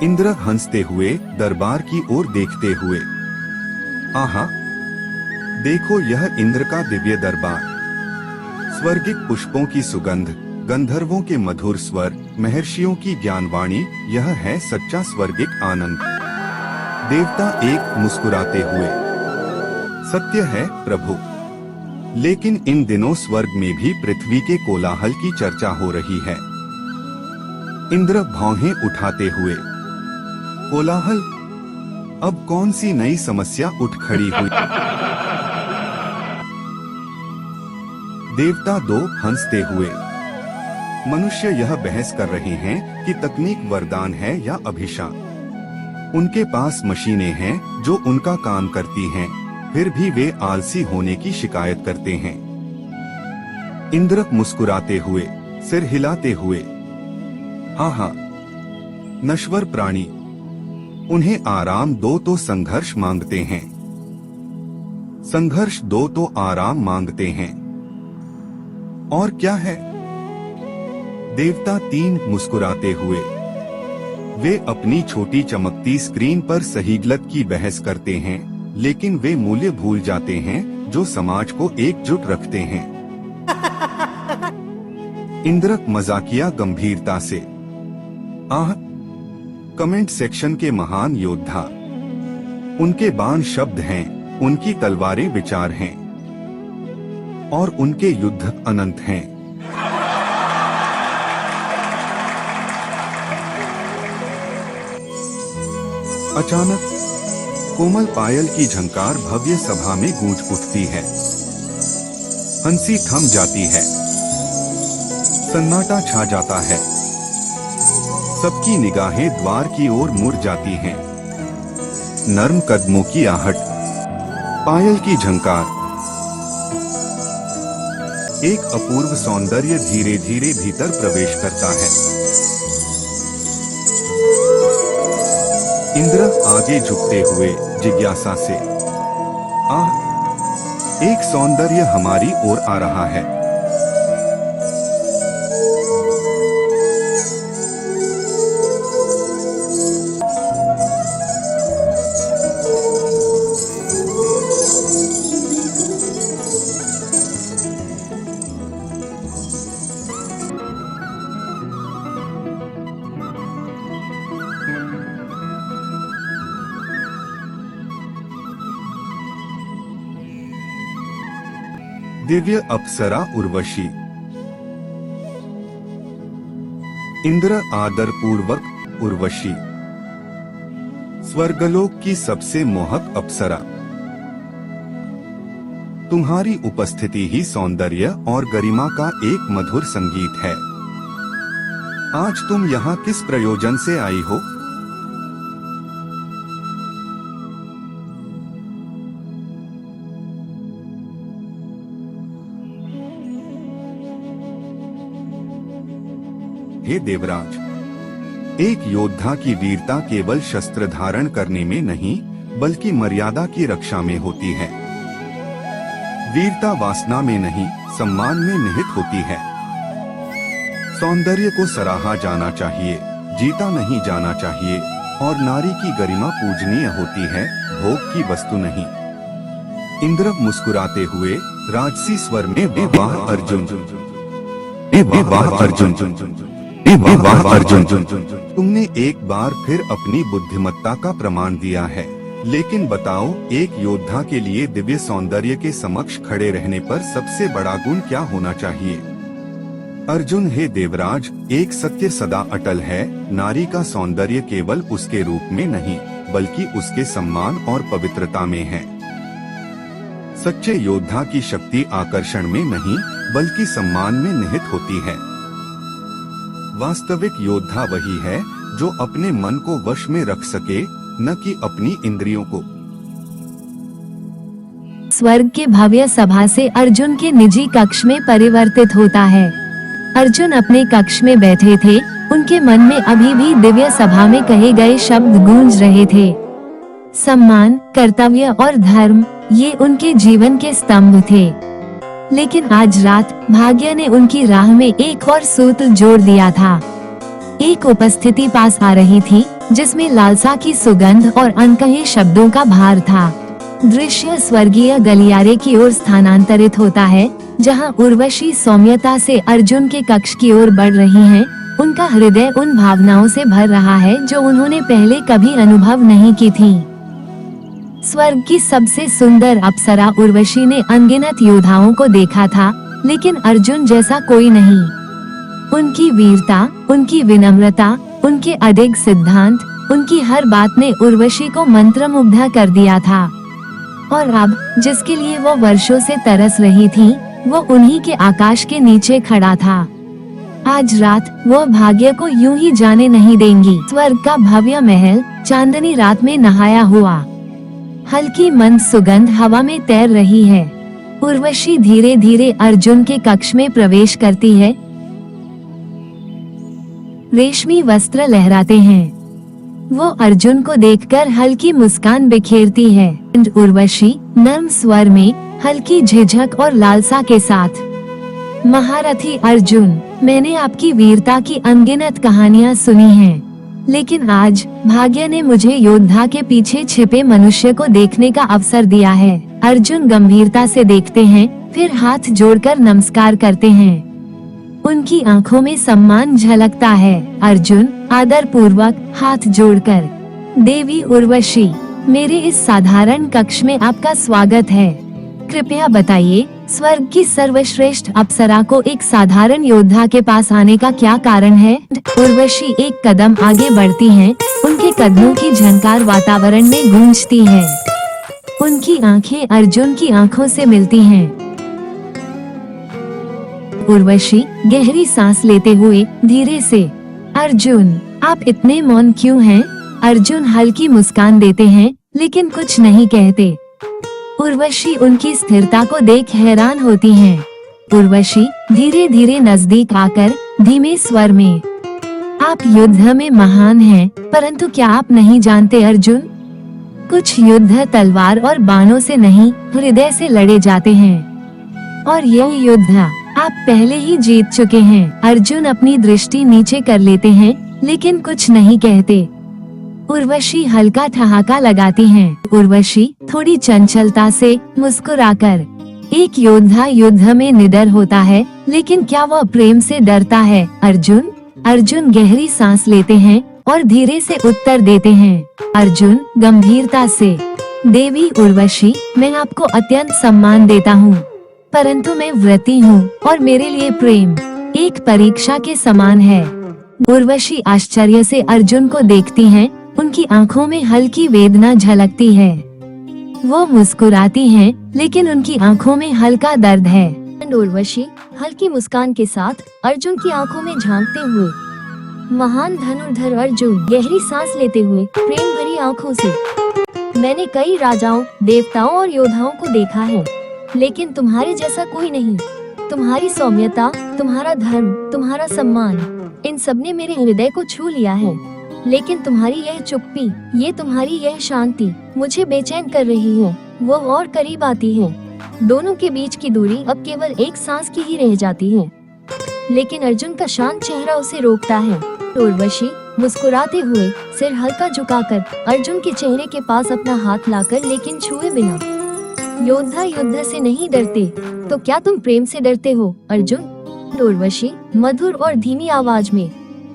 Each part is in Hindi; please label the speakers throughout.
Speaker 1: इंद्र हंसते हुए दरबार की ओर देखते हुए, आहा, देखो यह इंद्र का दिव्य दरबार। स्वर्गिक पुष्पों की सुगंध, गंधर्वों के मधुर स्वर, महर्षियों की ज्ञानवाणी, यह है सच्चा स्वर्गिक आनंद। देवता एक मुस्कुराते हुए, सत्य है प्रभु, लेकिन इन दिनों स्वर्ग में भी पृथ्वी के कोलाहल की चर्चा हो रही है। इंद्र भौहें उठाते हुए, कोलाहल? अब कौन सी नई समस्या उठ खड़ी हुई? देवता दो हंसते हुए, मनुष्य यह बहस कर रहे हैं कि तकनीक वरदान है या अभिशाप। उनके पास मशीनें हैं जो उनका काम करती हैं, फिर भी वे आलसी होने की शिकायत करते हैं। इंद्र मुस्कुराते हुए, सिर हिलाते हुए, हाँ, नश्वर प्राणी, उन्हें आराम दो तो संघर्ष मांगते हैं, संघर्ष दो तो आराम मांगते हैं। और क्या है? देवता तीन मुस्कुराते हुए, वे अपनी छोटी चमकती स्क्रीन पर सहीगलत की बहस करते हैं, लेकिन वे मूल्य भूल जाते हैं जो समाज को एकजुट रखते हैं। इंद्र मजाकिया गंभीरता से, आह, कमेंट सेक्शन के महान योद्धा, उनके बाण शब्द हैं, उनकी तलवारें विचार हैं, और उनके युद्ध अनंत हैं। अचानक कोमल पायल की झंकार भव्य सभा में गूंज उठती है। हंसी थम जाती है, सन्नाटा छा जाता है, सबकी निगाहें द्वार की ओर मुड़ जाती हैं। नर्म कदमों की आहट, पायल की झंकार, एक अपूर्व सौंदर्य धीरे धीरे भीतर प्रवेश करता है। इंद्र आगे झुकते हुए जिज्ञासा से, आह, एक सौंदर्य हमारी ओर आ रहा है। दिव्य अप्सरा उर्वशी। इंद्र आदर पूर्वक, उर्वशी, स्वर्गलोक की सबसे मोहक अप्सरा, तुम्हारी उपस्थिति ही सौंदर्य और गरिमा का एक मधुर संगीत है। आज तुम यहाँ किस प्रयोजन से आई हो? हे देवराज, एक योद्धा की वीरता केवल शस्त्र धारण करने में नहीं, बल्कि मर्यादा की रक्षा में होती है। वीरता वासना में नहीं, सम्मान में निहित होती है। सौंदर्य को सराहा जाना चाहिए, जीता नहीं जाना चाहिए, और नारी की गरिमा पूजनीय होती है, भोग की वस्तु नहीं। इंद्र मुस्कुराते हुए राजसी स्वर में, वाह अर्जुन, वाह अर्जुन, वाह अर्जुन, तुमने एक बार फिर अपनी बुद्धिमत्ता का प्रमाण दिया है। लेकिन बताओ, एक योद्धा के लिए दिव्य सौंदर्य के समक्ष खड़े रहने पर सबसे बड़ा गुण क्या होना चाहिए? अर्जुन, हे देवराज, एक सत्य सदा अटल है, नारी का सौंदर्य केवल उसके रूप में नहीं, बल्कि उसके सम्मान और पवित्रता में है। सच्चे योद्धा की शक्ति आकर्षण में नहीं, बल्कि सम्मान में निहित होती है। वास्तविक योद्धा वही है जो अपने मन को वश में रख सके, न कि अपनी इंद्रियों को।
Speaker 2: स्वर्ग के भव्य सभा से अर्जुन के निजी कक्ष में परिवर्तित होता है। अर्जुन अपने कक्ष में बैठे थे, उनके मन में अभी भी दिव्य सभा में कहे गए शब्द गूंज रहे थे। सम्मान, कर्तव्य और धर्म, ये उनके जीवन के स्तंभ थे। लेकिन आज रात भाग्य ने उनकी राह में एक और सूत्र जोड़ दिया था। एक उपस्थिति पास आ रही थी, जिसमें लालसा की सुगंध और अनकहे शब्दों का भार था। दृश्य स्वर्गीय गलियारे की ओर स्थानांतरित होता है, जहां उर्वशी सौम्यता से अर्जुन के कक्ष की ओर बढ़ रही हैं। उनका हृदय उन भावनाओं से भर रहा है जो उन्होंने पहले कभी अनुभव नहीं की थी। स्वर्ग की सबसे सुंदर अप्सरा उर्वशी ने अनगिनत योद्धाओं को देखा था, लेकिन अर्जुन जैसा कोई नहीं। उनकी वीरता, उनकी विनम्रता, उनके अडिग सिद्धांत, उनकी हर बात ने उर्वशी को मंत्रमुग्ध कर दिया था। और अब जिसके लिए वो वर्षों से तरस रही थी, वो उन्हीं के आकाश के नीचे खड़ा था। आज रात वो भाग्य को यूं ही जाने नहीं देंगी। स्वर्ग का भव्य महल चांदनी रात में नहाया हुआ, हल्की मंद सुगंध हवा में तैर रही है। उर्वशी धीरे धीरे अर्जुन के कक्ष में प्रवेश करती है। रेशमी वस्त्र लहराते हैं। वो अर्जुन को देखकर हल्की मुस्कान बिखेरती है। उर्वशी नर्म स्वर में, हल्की झिझक और लालसा के साथ, महारथी अर्जुन, मैंने आपकी वीरता की अनगिनत कहानियां सुनी हैं, लेकिन आज भाग्य ने मुझे योद्धा के पीछे छिपे मनुष्य को देखने का अवसर दिया है। अर्जुन गंभीरता से देखते हैं, फिर हाथ जोड़कर नमस्कार करते हैं। उनकी आंखों में सम्मान झलकता है। अर्जुन आदर पूर्वक हाथ जोड़कर, देवी उर्वशी, मेरे इस साधारण कक्ष में आपका स्वागत है। कृपया बताइए, स्वर्ग की सर्वश्रेष्ठ अप्सरा को एक साधारण योद्धा के पास आने का क्या कारण है? उर्वशी एक कदम आगे बढ़ती हैं, उनके कदमों की झंकार वातावरण में गूंजती है। उनकी आंखें अर्जुन की आंखों से मिलती हैं। उर्वशी गहरी सांस लेते हुए धीरे से, अर्जुन, आप इतने मौन क्यों हैं? अर्जुन हल्की मुस्कान देते हैं, लेकिन कुछ नहीं कहते। उर्वशी उनकी स्थिरता को देख हैरान होती हैं। उर्वशी धीरे धीरे नजदीक आकर धीमे स्वर में, आप युद्ध में महान हैं, परंतु क्या आप नहीं जानते अर्जुन? कुछ युद्ध तलवार और बाणों से नहीं, हृदय से लड़े जाते हैं। और यह युद्ध आप पहले ही जीत चुके हैं। अर्जुन अपनी दृष्टि नीचे कर लेते हैं, लेकिन कुछ नहीं कहते। उर्वशी हल्का ठहाका लगाती हैं। उर्वशी थोड़ी चंचलता से मुस्कुराकर, एक योद्धा युद्ध में निडर होता है, लेकिन क्या वह प्रेम से डरता है अर्जुन? अर्जुन गहरी सांस लेते हैं और धीरे से उत्तर देते हैं। अर्जुन गंभीरता से, देवी उर्वशी, मैं आपको अत्यंत सम्मान देता हूँ, परंतु मैं व्रती हूँ और मेरे लिए प्रेम एक परीक्षा के समान है। उर्वशी आश्चर्य से अर्जुन को देखती हैं, उनकी आंखों में हल्की वेदना झलकती है। वो मुस्कुराती हैं, लेकिन उनकी आंखों में हल्का दर्द है।
Speaker 3: उर्वशी हल्की मुस्कान के साथ अर्जुन की आंखों में झांकते हुए, महान धनुर्धर अर्जुन, गहरी सांस लेते हुए प्रेम भरी आंखों से, मैंने कई राजाओं, देवताओं और योद्धाओं को देखा है, लेकिन तुम्हारे जैसा कोई नहीं। तुम्हारी सौम्यता, तुम्हारा धर्म, तुम्हारा सम्मान, इन सब ने मेरे हृदय को छू लिया है। लेकिन तुम्हारी यह चुप्पी, ये तुम्हारी यह शांति मुझे बेचैन कर रही है। वो और करीब आती है। दोनों के बीच की दूरी अब केवल एक सांस की ही रह जाती है, लेकिन अर्जुन का शांत चेहरा उसे रोकता है। उर्वशी मुस्कुराते हुए सिर हल्का झुकाकर अर्जुन के चेहरे के पास अपना हाथ लाकर, लेकिन छुए बिना, योद्धा युद्ध से नहीं डरते, तो क्या तुम प्रेम से डरते हो अर्जुन? उर्वशी मधुर और धीमी आवाज में,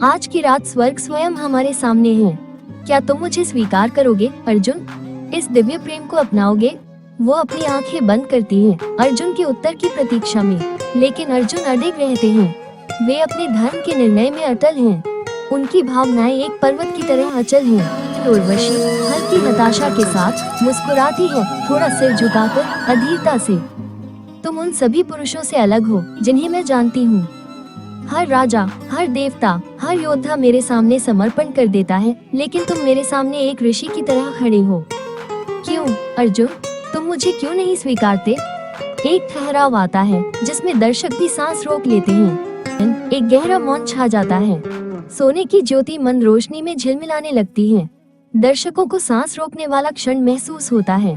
Speaker 3: आज की रात स्वर्ग स्वयं हमारे सामने है। क्या तुम मुझे स्वीकार करोगे अर्जुन? इस दिव्य प्रेम को अपनाओगे? वो अपनी आंखें बंद करती है अर्जुन के उत्तर की प्रतीक्षा में, लेकिन अर्जुन अडिग रहते हैं। वे अपने धर्म के निर्णय में अटल हैं। उनकी भावनाएं एक पर्वत की तरह अचल हैं। उर्वशी हल्की हताशा के साथ मुस्कुराती है, थोड़ा सिर झुकाकर अधीरता से, तुम उन सभी पुरुषों से अलग हो जिन्हें मैं जानती हूँ। हर राजा, हर देवता, हर योद्धा मेरे सामने समर्पण कर देता है, लेकिन तुम मेरे सामने एक ऋषि की तरह खड़े हो। क्यों अर्जुन, तुम मुझे क्यों नहीं स्वीकारते? एक ठहराव आता है जिसमें दर्शक भी सांस रोक लेते हैं। एक गहरा मौन छा जाता है। सोने की ज्योति मंद रोशनी में झिलमिलाने लगती है। दर्शकों को सांस रोकने वाला क्षण महसूस होता है।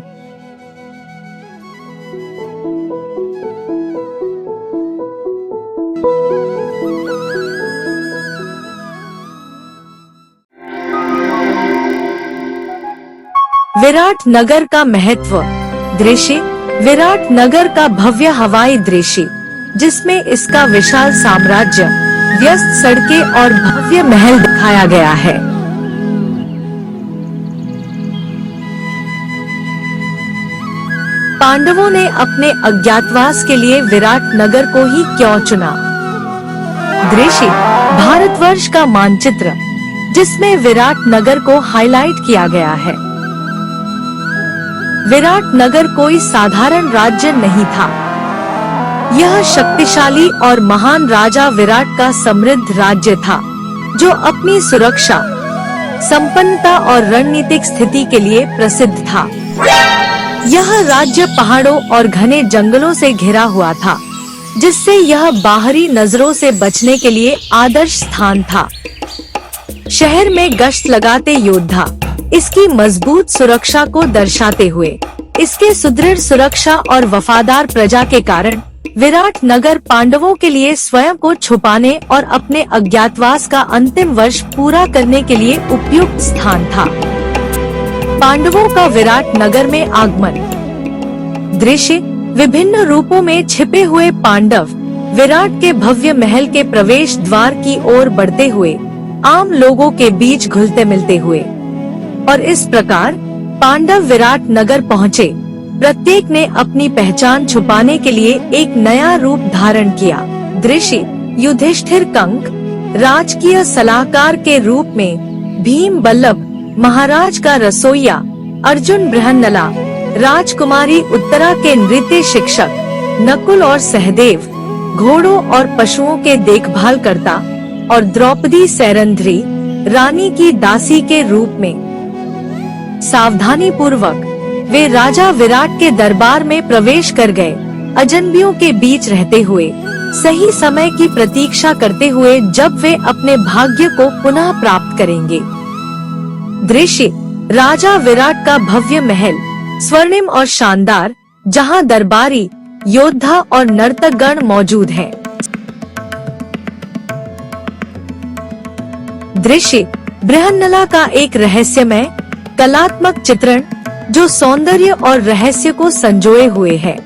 Speaker 4: विराट नगर का महत्व। दृश्य विराट नगर का भव्य हवाई दृश्य, जिसमें इसका विशाल साम्राज्य, व्यस्त सड़कें और भव्य महल दिखाया गया है। पांडवों ने अपने अज्ञातवास के लिए विराट नगर को ही क्यों चुना? दृश्य भारतवर्ष का मानचित्र, जिसमें विराट नगर को हाईलाइट किया गया है। विराट नगर कोई साधारण राज्य नहीं था। यह शक्तिशाली और महान राजा विराट का समृद्ध राज्य था, जो अपनी सुरक्षा, संपन्नता और रणनीतिक स्थिति के लिए प्रसिद्ध था। यह राज्य पहाड़ों और घने जंगलों से घिरा हुआ था, जिससे यह बाहरी नजरों से बचने के लिए आदर्श स्थान था। शहर में गश्त लगाते योद्धा इसकी मजबूत सुरक्षा को दर्शाते हुए, इसके सुदृढ़ सुरक्षा और वफादार प्रजा के कारण विराट नगर पांडवों के लिए स्वयं को छुपाने और अपने अज्ञातवास का अंतिम वर्ष पूरा करने के लिए उपयुक्त स्थान था। पांडवों का विराट नगर में आगमन। दृश्य विभिन्न रूपों में छिपे हुए पांडव विराट के भव्य महल के प्रवेश द्वार की ओर बढ़ते हुए आम लोगों के बीच घुलते मिलते हुए, और इस प्रकार पांडव विराट नगर पहुँचे। प्रत्येक ने अपनी पहचान छुपाने के लिए एक नया रूप धारण किया। दृश्य युधिष्ठिर कंक राजकीय सलाहकार के रूप में, भीम बल्लभ महाराज का रसोइया, अर्जुन बृहन्नला राजकुमारी उत्तरा के नृत्य शिक्षक, नकुल और सहदेव घोड़ों और पशुओं के देखभाल करता, और द्रौपदी सैरंध्री रानी की दासी के रूप में। सावधानी पूर्वक वे राजा विराट के दरबार में प्रवेश कर गए, अजनबियों के बीच रहते हुए, सही समय की प्रतीक्षा करते हुए जब वे अपने भाग्य को पुनः प्राप्त करेंगे। दृश्य राजा विराट का भव्य महल, स्वर्णिम और शानदार, जहां दरबारी, योद्धा और नर्तकगण मौजूद हैं। दृश्य बृहन्नला का एक रहस्यमय कलात्मक चित्रण, जो सौंदर्य और रहस्य को संजोए हुए है।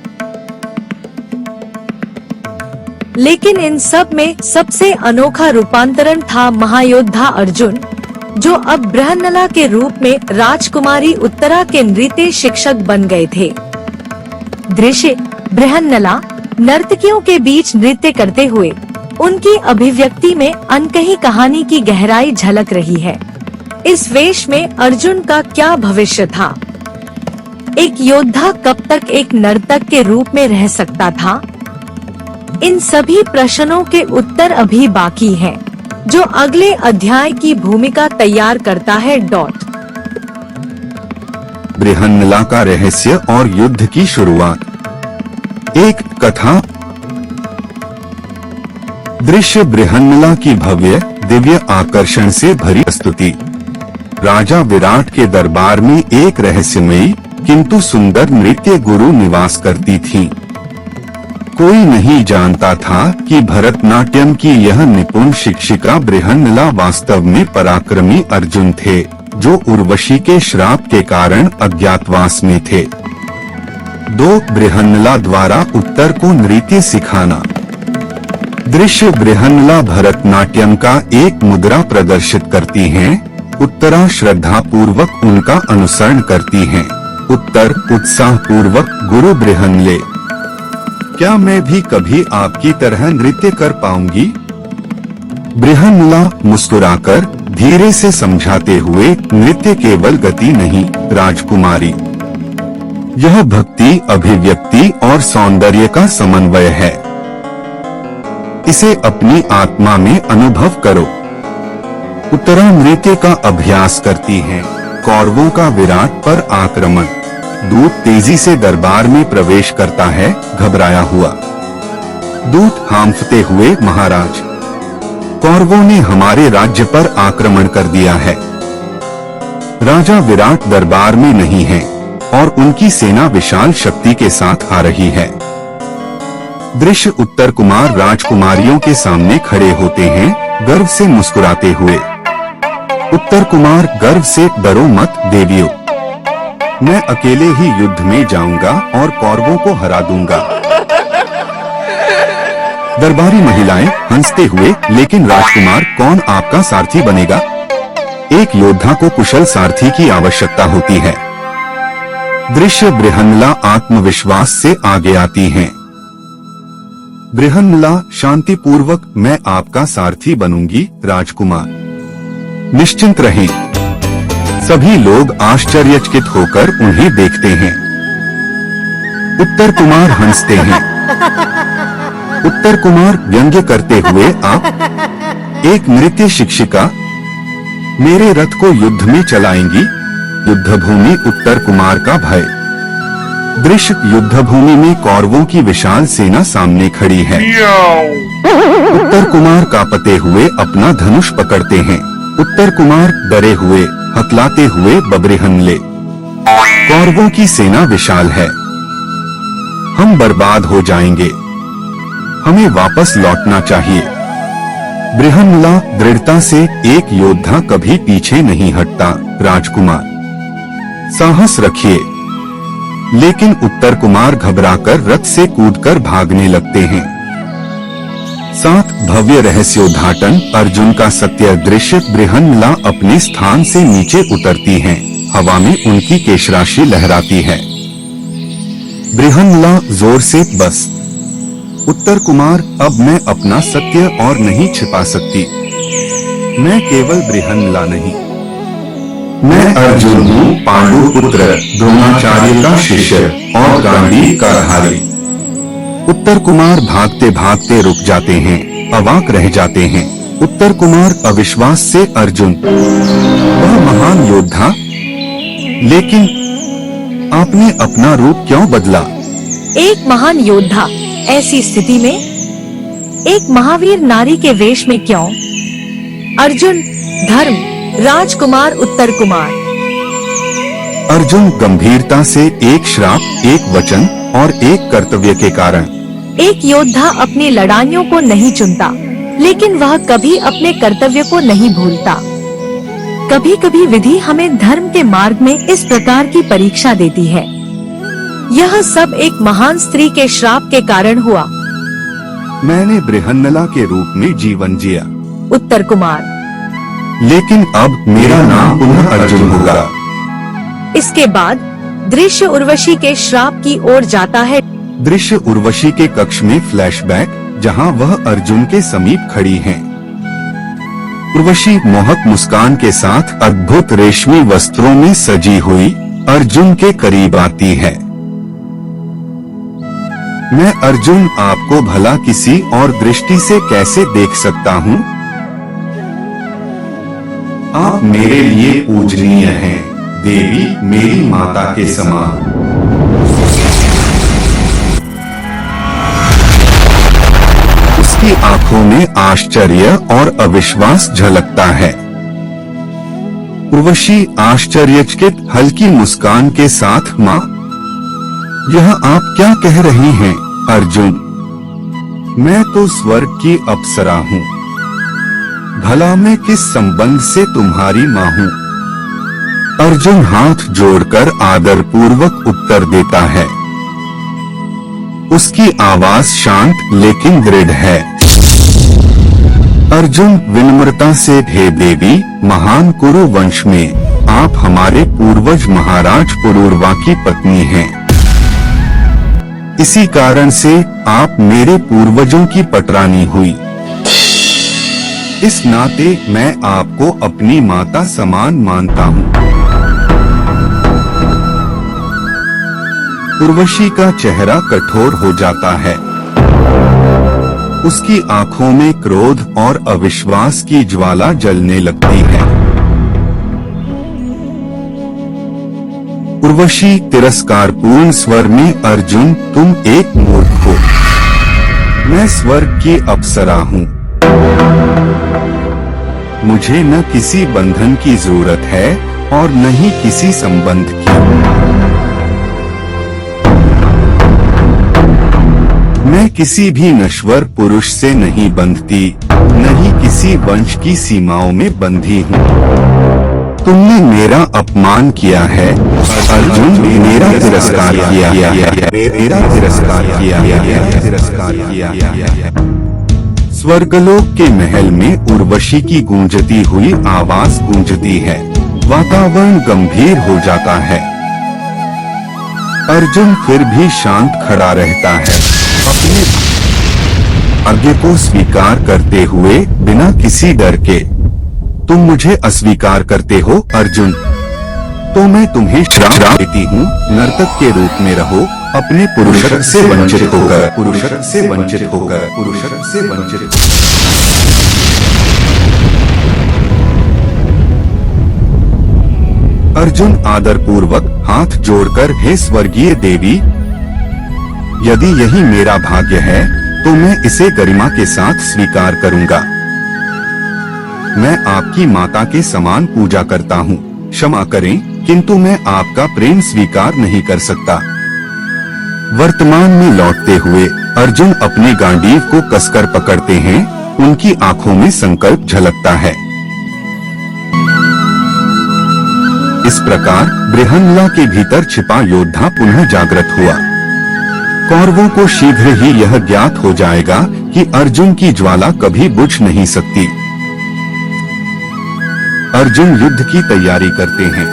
Speaker 4: लेकिन इन सब में सबसे अनोखा रूपांतरण था महायोद्धा अर्जुन, जो अब बृहन्नला के रूप में राजकुमारी उत्तरा के नृत्य शिक्षक बन गए थे। दृश्य बृहन्नला नर्तकियों के बीच नृत्य करते हुए, उनकी अभिव्यक्ति में अनकही कहानी की गहराई झलक रही है। इस वेश में अर्जुन का क्या भविष्य था? एक योद्धा कब तक एक नर्तक के रूप में रह सकता था? इन सभी प्रश्नों के उत्तर अभी बाकी हैं, जो अगले अध्याय की भूमिका तैयार करता है।
Speaker 1: बृहन्नला का रहस्य और युद्ध की शुरुआत। एक कथा। दृश्य बृहन्नला की भव्य दिव्य आकर्षण से भरी स्तुति। राजा विराट के दरबार में एक रहस्यमयी किंतु सुंदर नृत्य गुरु निवास करती थी। कोई नहीं जानता था कि भरतनाट्यम की यह निपुण शिक्षिका बृहन्नला वास्तव में पराक्रमी अर्जुन थे, जो उर्वशी के श्राप के कारण अज्ञातवास में थे। 2 बृहन्नला द्वारा उत्तर को नृत्य सिखाना। दृश्य बृहन्नला भरतनाट्यम का एक मुद्रा प्रदर्शित करती हैं, उत्तरा श्रद्धा पूर्वक उनका अनुसरण करती हैं। उत्तर उत्साह पूर्वक गुरु बृहन्नले, क्या मैं भी कभी आपकी तरह नृत्य कर पाऊंगी? बृहन्नला मुस्कुराकर धीरे से समझाते हुए, नृत्य केवल गति नहीं राजकुमारी, यह भक्ति, अभिव्यक्ति और सौंदर्य का समन्वय है। इसे अपनी आत्मा में अनुभव करो। उत्तरा नृत्य का अभ्यास करती है। कौरवों का विराट पर आक्रमण। दूत तेजी से दरबार में प्रवेश करता है, घबराया हुआ। दूत हांफते हुए, महाराज, कौरवों ने हमारे राज्य पर आक्रमण कर दिया है। राजा विराट दरबार में नहीं है और उनकी सेना विशाल शक्ति के साथ आ रही है। दृश्य उत्तर कुमार राजकुमारियों के सामने खड़े होते हैं, गर्व से मुस्कुराते हुए। उत्तर कुमार गर्व से, डरो मत देवियों, मैं अकेले ही युद्ध में जाऊंगा और कौरवों को हरा दूंगा। दरबारी महिलाएं हंसते हुए, लेकिन राजकुमार कौन आपका सारथी बनेगा? एक योद्धा को कुशल सारथी की आवश्यकता होती है। दृश्य बृहन्नला आत्मविश्वास से आगे आती हैं। बृहन्नला शांतिपूर्वक, मैं आपका सारथी बनूंगी राजकुमार, निश्चिंत रहें। सभी लोग आश्चर्यचकित होकर उन्हें देखते हैं। उत्तर कुमार हंसते हैं। उत्तर कुमार व्यंग्य करते हुए, आप एक नृत्य शिक्षिका मेरे रथ को युद्ध में चलाएंगी? युद्धभूमि उत्तर कुमार का भय। दृश्य युद्धभूमि में कौरवों की विशाल सेना सामने खड़ी है। उत्तर कुमार कांपते हुए अपना धनुष पकड़ते हैं। उत्तर कुमार डरे हुए, हकलाते हुए बब्रिहन्नले। कौरवों की सेना विशाल है, हम बर्बाद हो जाएंगे, हमें वापस लौटना चाहिए। बृहन्नला दृढ़ता से, एक योद्धा कभी पीछे नहीं हटता राजकुमार, साहस रखिए। लेकिन उत्तर कुमार घबराकर रथ से कूदकर भागने लगते हैं। साथ भव्य रहस्योद्घाटन, अर्जुन का सत्य दृश्य। बृहन्नला अपने स्थान से नीचे उतरती हैं, हवा में उनकी केशराशि लहराती है। बृहन्नला जोर से, बस उत्तर कुमार, अब मैं अपना सत्य और नहीं छिपा सकती। मैं केवल बृहन्नला नहीं, मैं अर्जुन हूँ, पांडु पुत्र, द्रोणाचार्य का शिष्य और गांडीव का धारी। उत्तर कुमार भागते भागते रुक जाते हैं, अवाक रह जाते हैं। उत्तर कुमार अविश्वास से, अर्जुन, वह महान योद्धा, लेकिन आपने अपना रूप क्यों बदला?
Speaker 4: एक महान योद्धा ऐसी स्थिति में एक महावीर नारी के वेश में क्यों? अर्जुन, धर्म, राजकुमार उत्तर कुमार।
Speaker 1: अर्जुन गंभीरता से, एक श्राप, एक वचन और एक कर्तव्य के कारण।
Speaker 4: एक योद्धा अपनी लड़ाइयों को नहीं चुनता, लेकिन वह कभी अपने कर्तव्य को नहीं भूलता। कभी कभी विधि हमें धर्म के मार्ग में इस प्रकार की परीक्षा देती है। यह सब एक महान स्त्री के श्राप के कारण हुआ।
Speaker 1: मैंने बृहन्नला के रूप में जीवन जिया
Speaker 4: उत्तर कुमार,
Speaker 1: लेकिन अब मेरा नाम पुनः अर्जुन होगा।
Speaker 4: इसके बाद दृश्य उर्वशी के श्राप की ओर जाता है।
Speaker 1: दृश्य उर्वशी के कक्ष में फ्लैशबैक, जहां वह अर्जुन के समीप खड़ी हैं। उर्वशी मोहक मुस्कान के साथ अद्भुत रेशमी वस्त्रों में सजी हुई अर्जुन के करीब आती है। मैं अर्जुन आपको भला किसी और दृष्टि से कैसे देख सकता हूँ? आप मेरे लिए पूजनीय हैं, देवी, मेरी माता के समान। उसकी आंखों में आश्चर्य और अविश्वास झलकता है। उर्वशी आश्चर्यचकित हल्की मुस्कान के साथ, माँ, यह आप क्या कह रही हैं? अर्जुन, मैं तो स्वर्ग की अप्सरा हूँ, भला मैं किस संबंध से तुम्हारी माँ हूँ? अर्जुन हाथ जोड़कर आदरपूर्वक उत्तर देता है। उसकी आवाज शांत लेकिन दृढ़ है। अर्जुन विनम्रता से, हे देवी, महान कुरु वंश में आप हमारे पूर्वज महाराज पुरूरवा की पत्नी हैं। इसी कारण से आप मेरे पूर्वजों की पटरानी हुई। इस नाते मैं आपको अपनी माता समान मानता हूँ। उर्वशी का चेहरा कठोर हो जाता है। उसकी आंखों में क्रोध और अविश्वास की ज्वाला जलने लगती है। उर्वशी तिरस्कारपूर्ण स्वर में, अर्जुन, तुम एक मूर्ख हो, मैं स्वर्ग की अप्सरा हूँ। मुझे न किसी बंधन की जरूरत है और न ही किसी संबंध की। मैं किसी भी नश्वर पुरुष से नहीं बंधती, न ही किसी वंश की सीमाओं में बंधी हूँ। तुमने मेरा अपमान किया है अर्जुन, मेरा तिरस्कार किया है, मेरा तिरस्कार किया है, तिरस्कार किया है। स्वर्गलोक के महल में उर्वशी की गूंजती हुई आवाज गूंजती है। वातावरण गंभीर हो जाता है। अर्जुन फिर भी शांत खड़ा रहता है, अपने भाग्य को स्वीकार करते हुए बिना किसी डर के। तुम मुझे अस्वीकार करते हो अर्जुन, तो मैं तुम्हें श्राप देती हूँ, नर्तक के रूप में रहो, अपने पुरुषत्व से वंचित होकर, पुरुषत्व से वंचित होकर, पुरुषत्व से वंचित। अर्जुन आदर पूर्वक हाथ जोड़कर, हे स्वर्गीय देवी, यदि यही मेरा भाग्य है तो मैं इसे गरिमा के साथ स्वीकार करूंगा। मैं आपकी माता के समान पूजा करता हूँ, क्षमा करें, किंतु मैं आपका प्रेम स्वीकार नहीं कर सकता। वर्तमान में लौटते हुए अर्जुन अपने गांडीव को कसकर पकड़ते हैं। उनकी आंखों में संकल्प झलकता है। इस प्रकार बृहन्नला के भीतर छिपा योद्धा पुनः जागृत हुआ। कौरवों को शीघ्र ही यह ज्ञात हो जाएगा कि अर्जुन की ज्वाला कभी बुझ नहीं सकती। अर्जुन युद्ध की तैयारी करते हैं।